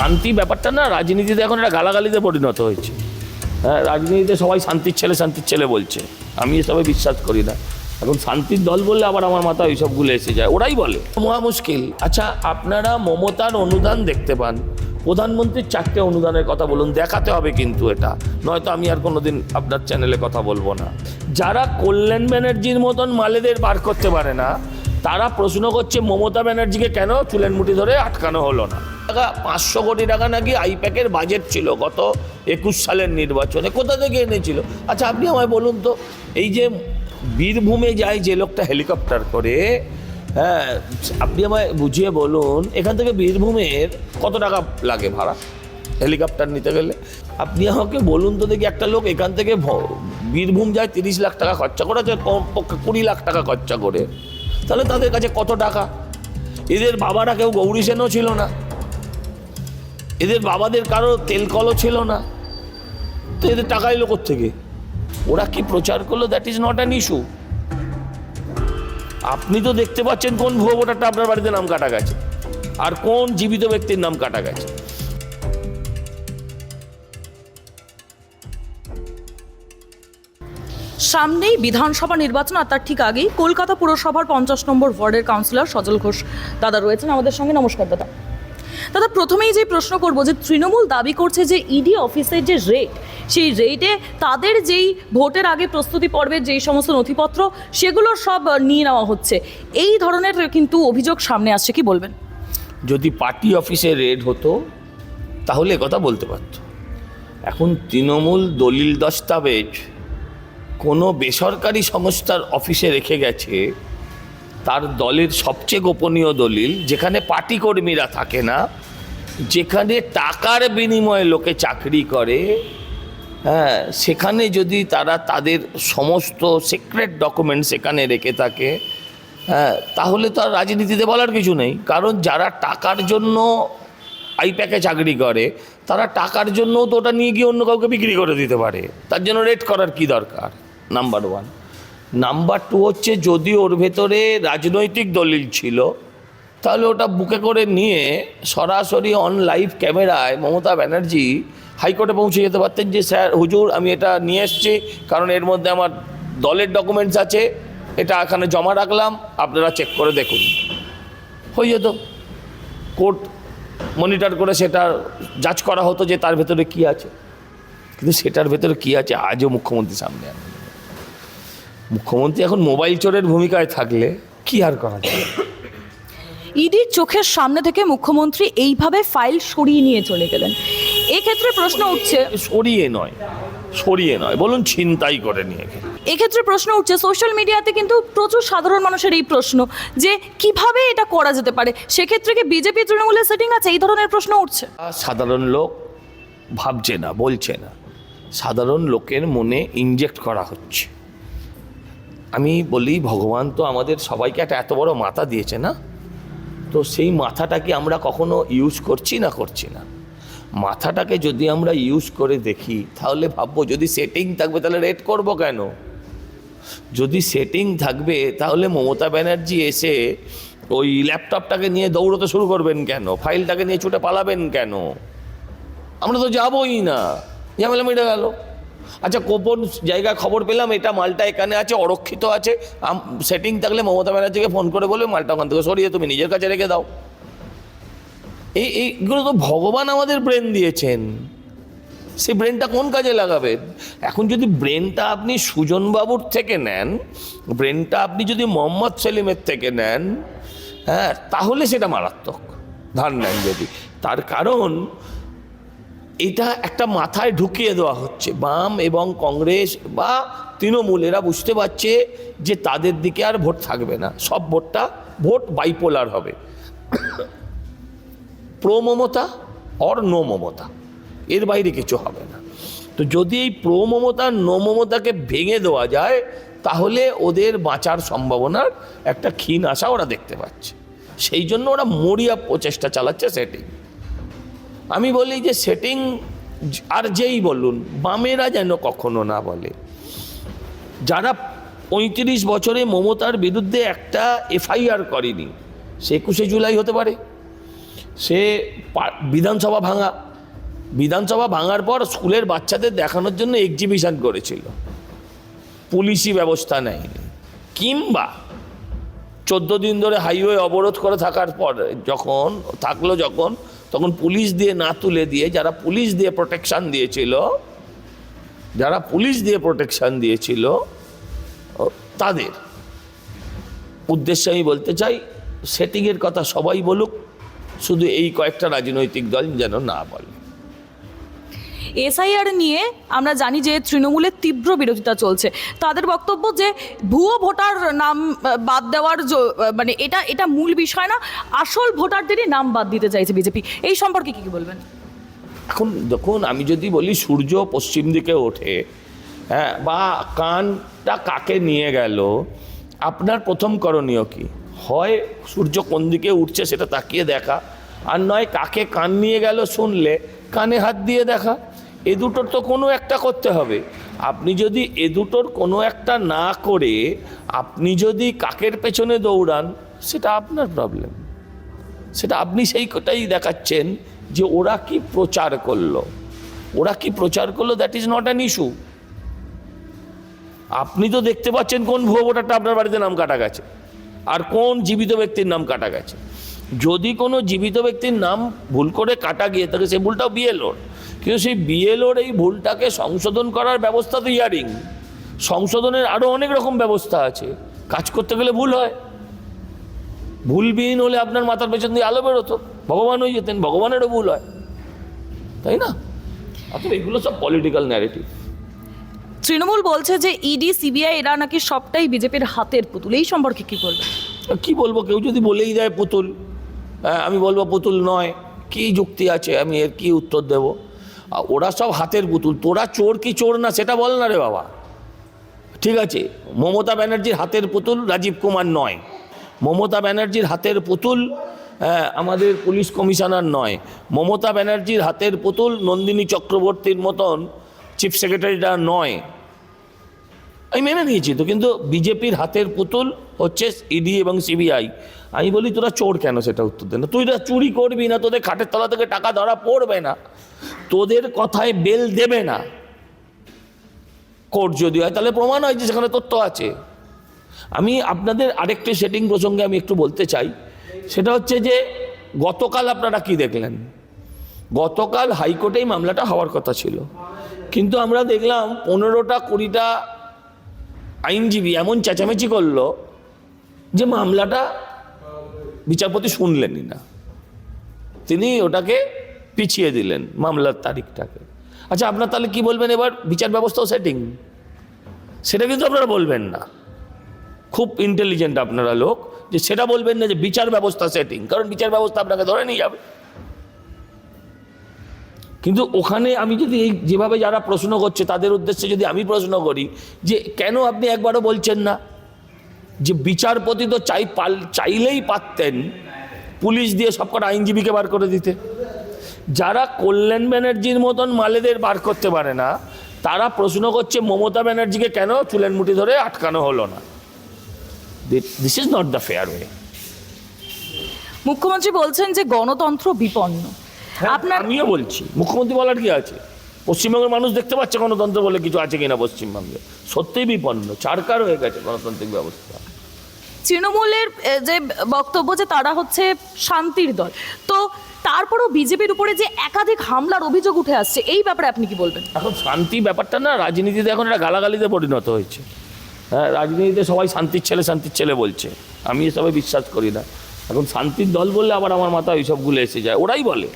শান্তি ব্যাপারটা না রাজনীতিতে এখন একটা গালাগালিতে পরিণত হয়েছে। হ্যাঁ, রাজনীতিতে সবাই শান্তির ছেলে বলছে, আমি এসবে বিশ্বাস করি না। এখন শান্তির দল বললে আবার আমার মাথায় ওইসবগুলো এসে যায়, ওরাই বলে মহা মুশকিল। আচ্ছা, আপনারা মমতার অনুদান দেখতে পান, প্রধানমন্ত্রীর 4টে অনুদানের কথা বলুন, দেখাতে হবে কিন্তু এটা, নয়তো আমি আর কোনোদিন আপনার চ্যানেলে কথা বলবো না। যারা কল্যাণ ব্যানার্জির মতন মালেদের বার করতে পারে না, তারা প্রশ্ন করছে মমতা ব্যানার্জিকে কেন চুলের মুঠি ধরে আটকানো হলো না। 500 কোটি টাকা নাকি আইপ্যাকের বাজেট ছিল গত 21 সালের নির্বাচনে, কোথা থেকে এনেছিল? আচ্ছা, আপনি আমায় বলুন তো, এই যে বীরভূমে যায় যে লোকটা হেলিকপ্টার করে, হ্যাঁ, আপনি আমায় বুঝিয়ে বলুন এখান থেকে বীরভূমের কত টাকা লাগে ভাড়া হেলিকপ্টার নিতে গেলে? আপনি আমাকে বলুন তো দেখি, একটা লোক এখান থেকে বীরভূম যায় 30 লাখ টাকা খরচা করেছে, কমপক্ষে 20 লাখ টাকা খরচা করে, তাহলে তাদের কাছে কত টাকা? এদের বাবারা কেউ গৌরী সেনও ছিল না, এদের বাবাদের কারো তেল কলও ছিল না, তো এদের টাকা এলো কোত্থেকে? ওরা কি প্রচার করলো that is not an issue. আপনি তো দেখতে পাচ্ছেন কোন ভুয়ো ভোটারটা আপনার বাড়িতে নাম কাটা গেছে আর কোন জীবিত ব্যক্তির নাম কাটা গেছে। সামনেই বিধানসভা নির্বাচন, আর তার ঠিক আগেই কলকাতা পুরসভার 50 নম্বর ওয়ার্ডের কাউন্সিলর সজল ঘোষ দাদা রয়েছেন আমাদের সঙ্গে। নমস্কার দাদা। দাদা, প্রথমেই যে প্রশ্ন করব, যে তৃণমূল দাবি করছে যে ইডি অফিসের যে রেট, সেই রেটে তাদের যেই ভোটের আগে প্রস্তুতি পর্বের যেই সমস্ত নথিপত্র, সেগুলো সব নিয়ে নেওয়া হচ্ছে, এই ধরনের কিন্তু অভিযোগ সামনে আসছে, কি বলবেন? যদি পার্টি অফিসে রেড হতো তাহলে কথা বলতে পারত। এখন তৃণমূল দলিল দস্তাবেজ কোনো বেসরকারি সংস্থার অফিসে রেখে গেছে, তার দলের সবচেয়ে গোপনীয় দলিল, যেখানে পার্টি কর্মীরা থাকে না, যেখানে টাকার বিনিময়ে লোকে চাকরি করে, হ্যাঁ, সেখানে যদি তারা তাদের সমস্ত সিক্রেট ডকুমেন্ট সেখানে রেখে থাকে, হ্যাঁ, তাহলে তো আর রাজনীতিতে বলার কিছু নেই। কারণ যারা টাকার জন্য আইপ্যাকে চাকরি করে, তারা টাকার জন্যও তো ওটা নিয়ে গিয়ে অন্য কাউকে বিক্রি করে দিতে পারে, তার জন্য রেড করার কি দরকার? নাম্বার 1। নাম্বার 2 হচ্ছে, যদি ওর ভেতরে রাজনৈতিক দলিল ছিল, তাহলে ওটা বুকে করে নিয়ে সরাসরি অন লাইভ ক্যামেরায় মমতা ব্যানার্জি হাইকোর্টে পৌঁছে যেতে পারতেন যে স্যার হুজুর আমি এটা নিয়ে এসেছি, কারণ এর মধ্যে আমার দলের ডকুমেন্টস আছে, এটা এখানে জমা রাখলাম, আপনারা চেক করে দেখুন, হয়ে যেত। কোর্ট মনিটর করে সেটা যাচ করা হতো যে তার ভেতরে কী আছে। কিন্তু সেটার ভেতরে কী আছে আজও মুখ্যমন্ত্রী সামনে আনে। মুখ্যমন্ত্রী এখন মোবাইল চোরের ভূমিকায় থাকলে কি আর করা যায়? ইডির চোখের সামনে থেকে মুখ্যমন্ত্রী এইভাবে ফাইল সরিয়ে নিয়ে চলে গেলেন, এক্ষেত্রে প্রশ্ন উঠছে, সরিয়ে নয় বলুন, ছিনতাই করে নিয়ে গেলেন। এক্ষেত্রে প্রশ্ন উঠছে সোশ্যাল মিডিয়াতে কিন্তু প্রচুর সাধারণ মানুষের এই প্রশ্ন যে কিভাবে এটা করা যেতে পারে, সেক্ষেত্রে কি বিজেপি তৃণমূলের সেটিং আছে, এই ধরনের প্রশ্ন উঠছে। সাধারণ লোক ভাবছে না, বলছে না, সাধারণ লোকের মনে ইনজেক্ট করা হচ্ছে। আমি বলি, ভগবান তো আমাদের সবাইকে একটা এত বড় মাথা দিয়েছে না, তো সেই মাথাটাকে আমরা কখনো ইউজ করছি না। মাথাটাকে যদি আমরা ইউজ করে দেখি, তাহলে ভাববো যদি সেটিং থাকবে তাহলে রেড করবো কেন? যদি সেটিং থাকবে তাহলে মমতা ব্যানার্জি এসে ওই ল্যাপটপটাকে নিয়ে দৌড়তে শুরু করবেন কেন? ফাইলটাকে নিয়ে ছুটে পালাবেন কেন? আমরা তো যাবোই না, ঝামেলা মিটে গেল। আচ্ছা, গোপন জায়গায় খবর পেলাম এটা মালটা এখানে আছে, অরক্ষিত আছে, সেটিং থাকলে মমতা ব্যানার্জিকে ফোন করে বলবে মালটা ওখান থেকে সরিয়ে তুমি নিজের কাছে রেখে দাও। এইগুলো তো ভগবান আমাদের ব্রেন দিয়েছেন, সেই ব্রেনটা কোন কাজে লাগাবেন? এখন যদি ব্রেনটা আপনি সুজনবাবুর থেকে নেন, ব্রেনটা আপনি যদি মোহাম্মদ সেলিমের থেকে নেন, হ্যাঁ, তাহলে সেটা মারাত্মক। ধার নেন যদি, তার কারণ এটা একটা মাথায় ঢুকিয়ে দেওয়া হচ্ছে। বাম এবং কংগ্রেস বা তৃণমূল এরা বুঝতে পারছে যে তাদের দিকে আর ভোট থাকবে না, সব ভোট বাইপোলার হবে, pro Mamata or no Mamata, এর বাইরে কিছু হবে না। তো যদি এই প্রো মমতা নো মমতাকে ভেঙে দেওয়া যায়, তাহলে ওদের বাঁচার সম্ভাবনার একটা ক্ষীণ আশা ওরা দেখতে পাচ্ছে। সেই জন্য ওরা মরিয়া প্রচেষ্টা চালাচ্ছে সেটিং। আমি বলি যে সেটিং আর যেই বলুন, বামেরা যেন কখনো না বলে। যারা 35 বছরে মমতার বিরুদ্ধে একটা এফআইআর করেনি, সে 21শে জুলাই হতে পারে, সে বিধানসভা ভাঙার পর স্কুলের বাচ্চাদের দেখানোর জন্য এক্সিবিশন করেছিল, পুলিশি ব্যবস্থা নেয়নি। কিংবা 14 দিন ধরে হাইওয়ে অবরোধ করে থাকার পর যখন তখন পুলিশ দিয়ে না তুলে দিয়ে যারা পুলিশ দিয়ে প্রোটেকশন দিয়েছিল তাদের উদ্দেশ্যে আমি বলতে চাই, সেটিংয়ের কথা সবাই বলুক, শুধু এই কয়েকটা রাজনৈতিক দল যেন না বলে। এসআইআর নিয়ে আমরা জানি যে তৃণমূলের তীব্র বিরোধিতা চলছে। তাদের বক্তব্য যে ভুয়ো ভোটার নাম বাদ দেওয়ার মানে এটা মূল বিষয় না, আসল ভোটারদেরই নাম বাদ দিতে চাইছে বিজেপি। এই সম্পর্কে কি বলবেন? এখন দেখুন, আমি যদি বলি সূর্য পশ্চিম দিকে ওঠে, হ্যাঁ, বা কানটা কাকে নিয়ে গেল, আপনার প্রথম করণীয় কি? হয় সূর্য কোন দিকে উঠছে সেটা তাকিয়ে দেখা, আর নয় কাকে কান নিয়ে গেল শুনলে কানে হাত দিয়ে দেখা। এ দুটোর তো কোনো একটা করতে হবে। আপনি যদি এ দুটোর কোনো একটা না করে আপনি যদি কাকের পেছনে দৌড়ান, সেটা আপনার প্রবলেম। সেটা আপনি সেইটাই দেখাচ্ছেন যে ওরা কি প্রচার করলো, that is not an issue. আপনি তো দেখতে পাচ্ছেন কোন ভুয়ো ভোটারটা আপনার বাড়িতে নাম কাটা গেছে আর কোন জীবিত ব্যক্তির নাম কাটা গেছে। যদি কোনো জীবিত ব্যক্তির নাম ভুল করে কাটা গিয়ে থাকে, সেই ভুলটাও বিএলওর, কিন্তু সেই বিএলওর এই ভুলটাকে সংশোধন করার ব্যবস্থা তো হিয়ারিং, সংশোধনের আরও অনেক রকম ব্যবস্থা আছে। কাজ করতে গেলে ভুল হয়, ভুলবিহীন হলে আপনার মাথার পেছন দিয়ে আলো বেরোতো, ভগবান হয়ে যেতেন, ভগবানেরও ভুল হয়, তাই না? অথবা এগুলো সব পলিটিক্যাল ন্যারেটিভ। তৃণমূল বলছে যে ইডি সিবিআই এরা নাকি সবটাই বিজেপির হাতের পুতুল। এই সম্পর্কে কি বলবেন? কি বলবো, কেউ যদি বলেই দেয় পুতুল, আমি বলবো পুতুল নয়, কি যুক্তি আছে? আমি এর কি উত্তর দেব? ওরা সব হাতের পুতুল। তোরা চোর কি চোর না সেটা বল না রে বাবা। ঠিক আছে, মমতা ব্যানার্জির হাতের পুতুল রাজীব কুমার নয়, মমতা ব্যানার্জির হাতের পুতুল আমাদের পুলিশ কমিশনার নয়, মমতা ব্যানার্জির হাতের পুতুল নন্দিনী চক্রবর্তীর মতন চিফ সেক্রেটারিটা নয়। আমি মেনে নিয়েছি তো, কিন্তু বিজেপির হাতের পুতুল হচ্ছে ইডি এবং সিবিআই। আমি বলি তোরা চোর কেন, সেটা উত্তর দেন না। তুই চুরি করবি না, তোদের খাটের তলা থেকে টাকা ধরা পড়বে না, তোদের কথায় বেল দেবে না। কোর্ট যদি হয় তাহলে প্রমাণ হয় যে সেখানে তথ্য আছে। আমি আপনাদের আরেকটি সেটিং প্রসঙ্গে আমি একটু বলতে চাই, সেটা হচ্ছে যে গতকাল আপনারা কি দেখলেন? গতকাল হাইকোর্টেই মামলাটা হওয়ার কথা ছিল, কিন্তু আমরা দেখলাম 15টা 20টা আইনজীবী এমন চেঁচামেচি করলো যে মামলাটা বিচারপতি শুনলেনই না, তিনি ওটাকে পিছিয়ে দিলেন মামলার তারিখটাকে। আচ্ছা, আপনার তাহলে কি বলবেন এবার? বিচার ব্যবস্থাও সেটিং, সেটা কিন্তু আপনারা বলবেন না। খুব ইন্টেলিজেন্ট আপনারা লোক, যে সেটা বলবেন না যে বিচার ব্যবস্থা সেটিং, কারণ বিচার ব্যবস্থা আপনাকে ধরে নিয়ে যাবে। কিন্তু ওখানে আমি যদি এই যেভাবে যারা প্রশ্ন করছে তাদের উদ্দেশ্যে যদি আমি প্রশ্ন করি যে কেন আপনি একবারও বলছেন না যে বিচারপতি তো চাইলেই পারতেন পুলিশ দিয়ে সবকটা আইনজীবীকে বার করে দিতে। যারা কল্যাণ ব্যানার্জির মতন মালেদের বার করতে পারে না, তারা প্রশ্ন করছে মমতা ব্যানার্জিকে কেন চুলের মুঠি ধরে আটকানো হলো না। This is not the fair way. মুখ্যমন্ত্রী বলছেন যে গণতন্ত্র বিপন্ন। আমিও বলছি, মুখ্যমন্ত্রী বলার কি আছে? পশ্চিমবঙ্গের মানুষ দেখতে পাচ্ছে গণতন্ত্র বলে কিছু আছে কিনা পশ্চিমবঙ্গে। সত্যিই বিপন্ন, চারকার হয়ে গেছে গণতান্ত্রিক ব্যবস্থা। তৃণমূলের যে বক্তব্য যে তারা হচ্ছে শান্তির দল, তো তারপরও বিজেপির উপরে যে একাধিক হামলার অভিযোগ উঠে আসছে, এই ব্যাপারে আপনি কি বলবেন? এখন শান্তি ব্যাপারটা না রাজনীতিতে এখন একটা গালাগালিতে পরিণত হয়েছে। হ্যাঁ, রাজনীতিতে সবাই শান্তির ছেলে বলছে, আমি এসবে বিশ্বাস করি না। এখন শান্তির দল বললে আবার আমার মাথায় ওইসবগুলো এসে যায়। ওরাই বলে,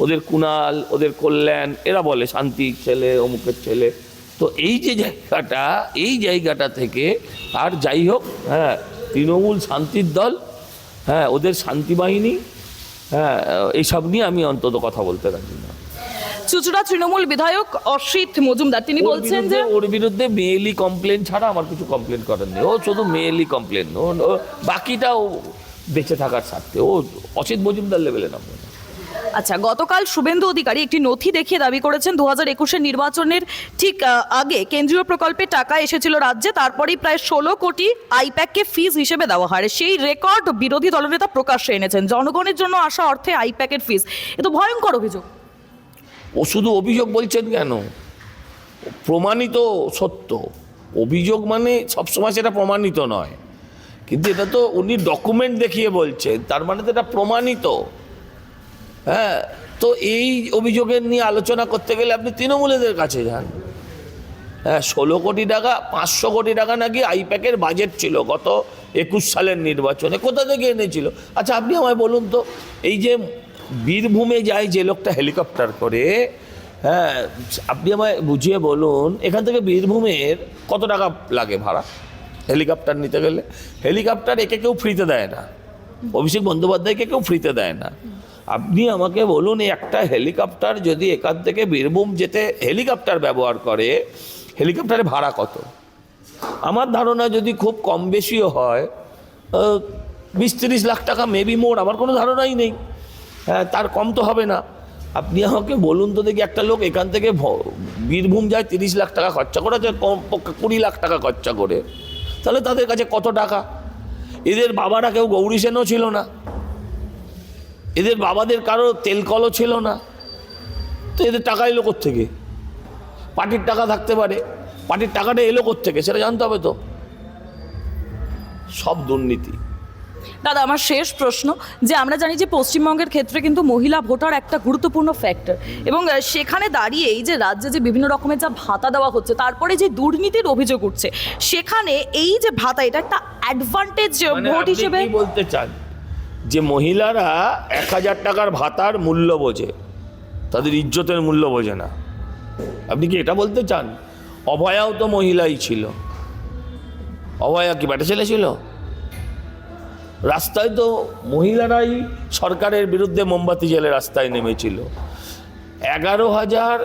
ওদের কুণাল, ওদের কল্যাণ, এরা বলে শান্তির ছেলে, অমুকের ছেলে। তো এই যে জায়গাটা থেকে আর যাই হোক, হ্যাঁ, তৃণমূল শান্তির দল, হ্যাঁ, ওদের শান্তি বাহিনী, হ্যাঁ, এইসব নিয়ে আমি অন্তত কথা বলতে রাজি না। চুঁচুড়া তৃণমূল বিধায়ক অসিত মজুমদার তিনি বলছেন যে ওর বিরুদ্ধে মেয়েলি কমপ্লেন ছাড়া আমার কিছু কমপ্লেন করার নেই। ও শুধু মেয়েলি কমপ্লেন, বাকিটাও বেঁচে থাকার স্বার্থে। ও অসিত মজুমদার লেভেলে নামবে না। আচ্ছা, গতকাল শুভেন্দু অধিকারী একটি নথি দেখিয়ে দাবি করেছেন 2021-এর নির্বাচনের ঠিক আগে কেন্দ্রীয় প্রকল্পে টাকা এসেছিল রাজ্যে, তারপরেই প্রায় 16 কোটি আইপ্যাককে ফিজ হিসেবে দেওয়া হয়। সেই রেকর্ড বিরোধী দলনেতা প্রকাশ্যে এনেছেন। জনগণের জন্য আসা অর্থে আইপ্যাকের ফিজ, এ তো ভয়ঙ্কর অভিযোগ। ও শুধু অভিযোগ বলছেন কেন, প্রমাণিত সত্য। অভিযোগ মানে সবসময় সেটা প্রমাণিত নয়, কিন্তু এটা তো উনি ডকুমেন্ট দেখিয়ে বলছেন, তার মানে তো এটা প্রমাণিত। হ্যাঁ, তো এই অভিযোগের নিয়ে আলোচনা করতে গেলে আপনি তৃণমূলেদের কাছে যান। হ্যাঁ, 16 কোটি টাকা, 500 কোটি টাকা নাকি আইপ্যাকের বাজেট ছিল গত 21 সালের নির্বাচনে। কোথা থেকে এনেছিল? আচ্ছা, আপনি আমায় বলুন তো, এই যে বীরভূমে যায় যে লোকটা হেলিকপ্টার করে, হ্যাঁ, আপনি আমায় বুঝিয়ে বলুন এখান থেকে বীরভূমের কত টাকা লাগে ভাড়া হেলিকপ্টার নিতে গেলে? হেলিকপ্টার একে কেউ ফ্রিতে দেয় না, অভিষেক বন্দ্যোপাধ্যায়কে কেউ ফ্রিতে দেয় না। আপনি আমাকে বলুন, এই একটা হেলিকপ্টার যদি এখান থেকে বীরভূম যেতে হেলিকপ্টার ব্যবহার করে, হেলিকপ্টারের ভাড়া কত? আমার ধারণা যদি খুব কম বেশিও হয় 20-30 লাখ টাকা, মেবি মোর, আমার কোনো ধারণাই নেই। হ্যাঁ, তার কম তো হবে না। আপনি আমাকে বলুন তো দেখি, একটা লোক এখান থেকে বীরভূম যায় 30 লাখ টাকা খরচা করে, 20 লাখ টাকা খরচা করে, তাহলে তাদের কাছে কত টাকা? এদের বাবারা কেউ গৌরী সেনও ছিল না, এদের বাবাদের কারো তেল কলও ছিল না, তো এদের টাকা এলো কোত্থেকে? পার্টির টাকা থাকতে পারে, পার্টির টাকাটা এলো কোত্থেকে সেটা জানতে হবে তো। সব দুর্নীতি। দাদা, আমার শেষ প্রশ্ন, যে আমরা জানি যে পশ্চিমবঙ্গের ক্ষেত্রে কিন্তু মহিলা ভোটার একটা গুরুত্বপূর্ণ ফ্যাক্টর, এবং সেখানে দাঁড়িয়ে এই যে রাজ্যে যে বিভিন্ন রকমের যা ভাতা দেওয়া হচ্ছে, তারপরে যে দুর্নীতির অভিযোগ উঠছে, সেখানে এই যে ভাতা, এটা একটা অ্যাডভান্টেজ ভোট হিসেবে বলতে চান যে মহিলারা 1000 টাকার ভাতার মূল্য বোঝে, তাদের ইজ্জতের মূল্য বোঝে না? আপনি কি এটা বলতে চান? অভয়াও তো মহিলাই ছিল। অভয়া কি ব্যাটা ছেলে ছিল? রাস্তায় তো মহিলারাই সরকারের বিরুদ্ধে মোমবাতি জেলে রাস্তায় নেমেছিল। 11,000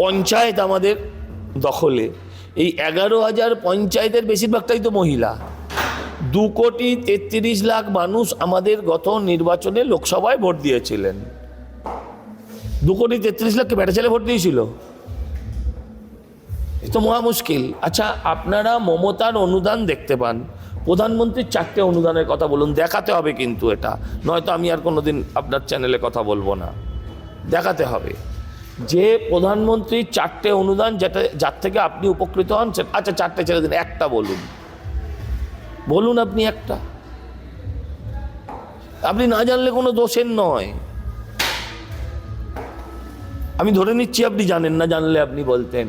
পঞ্চায়েত আমাদের দখলে, এই 11,000 পঞ্চায়েতের বেশিরভাগটাই তো মহিলা। 2,33,00,000 মানুষ আমাদের গত নির্বাচনে লোকসভায় ভোট দিয়েছিলেন। 2,33,00,000কে ব্যাটা ছেলে ভোট দিয়েছিল? এ তো মহা মুশকিল। আচ্ছা, আপনারা মমতার অনুদান দেখতে পান, প্রধানমন্ত্রীর 4টে অনুদানের কথা বলুন, দেখাতে হবে কিন্তু এটা, নয়তো আমি আর কোনোদিন আপনার চ্যানেলে কথা বলবো না। দেখাতে হবে যে প্রধানমন্ত্রীর 4টে অনুদান, যার থেকে আপনি উপকৃত হন। আচ্ছা, 4টে ছেড়ে দিন, একটা বলুন, বলুন আপনি একটা। আপনি না জানলে কোনো দোষের নয়, আমি ধরে নিচ্ছি আপনি জানেন না, জানলে আপনি বলতেন।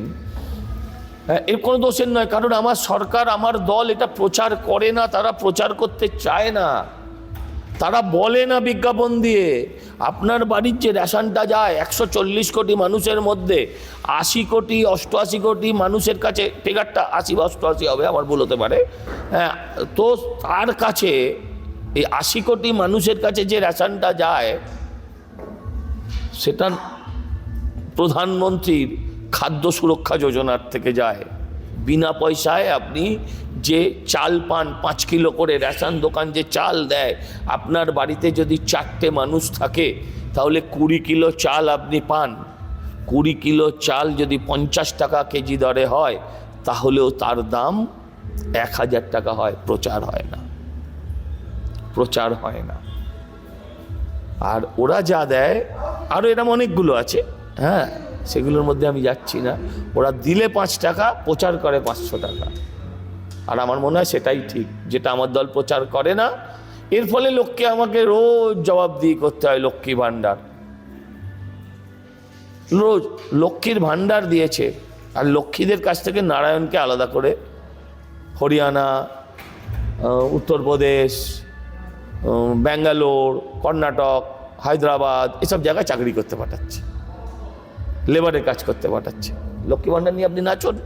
হ্যাঁ, এর কোনো দোষের নয়, কারণ আমার সরকার, আমার দল এটা প্রচার করে না, তারা প্রচার করতে চায় না, তারা বলে না বিজ্ঞাপন দিয়ে। আপনার বাড়ির যে রেশনটা যায় 140 কোটি মানুষের মধ্যে 80 কোটি 88 কোটি মানুষের কাছে, ফিগারটা 80 বা 88 হবে, আমার ভুল হতে পারে। হ্যাঁ, তো তার কাছে, এই 80 কোটি মানুষের কাছে যে রেশনটা যায়, সেটা প্রধানমন্ত্রীর খাদ্য সুরক্ষা যোজনার থেকে যায়। বিনা পয়সায় আপনি যে চাল পান, 5 কিলো করে রেশন দোকান যে চাল দেয়, আপনার বাড়িতে যদি 4টে মানুষ থাকে তাহলে 20 কিলো চাল আপনি পান। 20 কিলো চাল যদি 50 টাকা কেজি দরে হয়, তাহলেও তার দাম 1000 টাকা হয়। প্রচার হয় না, প্রচার হয় না। আর ওরা যা দেয়, আরও এরকম অনেকগুলো আছে, হ্যাঁ, সেগুলোর মধ্যে আমি যাচ্ছি না। ওরা দিলে 5 টাকা, প্রচার করে 500 টাকা। আর আমার মনে হয় সেটাই ঠিক, যেটা আমার দল প্রচার করে না। এর ফলে লোককে আমাকে রোজ জবাবদিহি করতে হয়। লক্ষ্মী ভাণ্ডার, রোজ লক্ষ্মীর ভাণ্ডার দিয়েছে, আর লক্ষ্মীদের কাছ থেকে নারায়ণকে আলাদা করে হরিয়ানা, উত্তরপ্রদেশ, ব্যাঙ্গালোর, কর্ণাটক, হায়দ্রাবাদ, এসব জায়গায় চাকরি করতে পাঠাচ্ছে, লেবারের কাজ করতে পাঠাচ্ছে। লক্ষ্মী ভাণ্ডার নিয়ে আপনি নাচুন।